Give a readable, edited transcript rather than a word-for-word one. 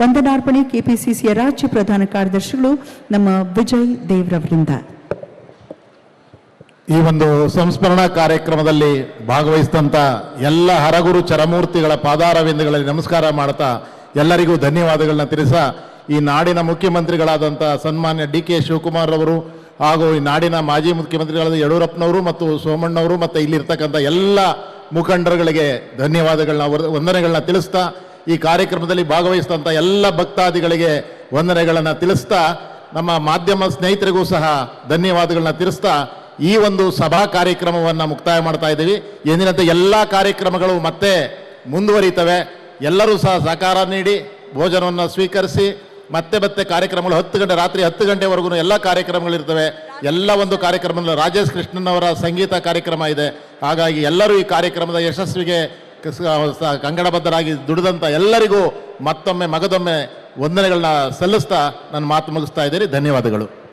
ವಂದನಾರ್ಪಣೆ ಕೆಪಿಸಿಸಿಯ ರಾಜ್ಯ ಪ್ರಧಾನ ಕಾರ್ಯದರ್ಶಿಗಳು ನಮ್ಮ ವಿಜಯ್ ದೇವ್ರವರಿಂದ. ಈ ಒಂದು ಸಂಸ್ಮರಣಾ ಕಾರ್ಯಕ್ರಮದಲ್ಲಿ ಭಾಗವಹಿಸಿದಂಥ ಎಲ್ಲ ಹರಗುರು ಚರಮೂರ್ತಿಗಳ ಪಾದಾರವಿಂದಗಳಲ್ಲಿ ನಮಸ್ಕಾರ ಮಾಡ್ತಾ ಎಲ್ಲರಿಗೂ ಧನ್ಯವಾದಗಳನ್ನ ತಿಳಿಸ, ಈ ನಾಡಿನ ಮುಖ್ಯಮಂತ್ರಿಗಳಾದಂಥ ಸನ್ಮಾನ್ಯ ಡಿ ಕೆ ಶಿವಕುಮಾರ್ ಅವರು ಹಾಗೂ ಈ ನಾಡಿನ ಮಾಜಿ ಮುಖ್ಯಮಂತ್ರಿಗಳಾದ ಯಡಿಯೂರಪ್ಪನವರು ಮತ್ತು ಸೋಮಣ್ಣವರು ಮತ್ತು ಇಲ್ಲಿರ್ತಕ್ಕಂಥ ಎಲ್ಲ ಮುಖಂಡರುಗಳಿಗೆ ಧನ್ಯವಾದಗಳನ್ನ ವಂದನೆಗಳನ್ನ ತಿಳಿಸ್ತಾ, ಈ ಕಾರ್ಯಕ್ರಮದಲ್ಲಿ ಭಾಗವಹಿಸಿದಂಥ ಎಲ್ಲ ಭಕ್ತಾದಿಗಳಿಗೆ ವಂದನೆಗಳನ್ನು ತಿಳಿಸ್ತಾ, ನಮ್ಮ ಮಾಧ್ಯಮ ಸ್ನೇಹಿತರಿಗೂ ಸಹ ಧನ್ಯವಾದಗಳನ್ನ ತಿಳಿಸ್ತಾ ಈ ಒಂದು ಸಭಾ ಕಾರ್ಯಕ್ರಮವನ್ನು ಮುಕ್ತಾಯ ಮಾಡ್ತಾ ಇದ್ದೀವಿ. ಎಂದಿನಂತೆ ಎಲ್ಲ ಕಾರ್ಯಕ್ರಮಗಳು ಮತ್ತೆ ಮುಂದುವರಿತವೆ. ಎಲ್ಲರೂ ಸಹ ಸಹಕಾರ ನೀಡಿ ಭೋಜನವನ್ನು ಸ್ವೀಕರಿಸಿ ಮತ್ತೆ ಕಾರ್ಯಕ್ರಮಗಳು 10 ಗಂಟೆ ರಾತ್ರಿ 10 ಗಂಟೆವರೆಗೂ ಎಲ್ಲ ಕಾರ್ಯಕ್ರಮಗಳಿರ್ತವೆ. ಎಲ್ಲ ಒಂದು ಕಾರ್ಯಕ್ರಮದಲ್ಲಿ ರಾಜೇಶ್ ಕೃಷ್ಣನ್ ಅವರ ಸಂಗೀತ ಕಾರ್ಯಕ್ರಮ ಇದೆ. ಹಾಗಾಗಿ ಎಲ್ಲರೂ ಈ ಕಾರ್ಯಕ್ರಮದ ಯಶಸ್ವಿಗೆ ಕಂಗಡಬದ್ಧರಾಗಿ ದುಡಿದಂಥ ಎಲ್ಲರಿಗೂ ಮತ್ತೊಮ್ಮೆ ಮಗದೊಮ್ಮೆ ವಂದನೆಗಳನ್ನ ಸಲ್ಲಿಸ್ತಾ ನನ್ನ ಮಾತು ಮುಗಿಸ್ತಾ ಇದ್ದೀರಿ. ಧನ್ಯವಾದಗಳು.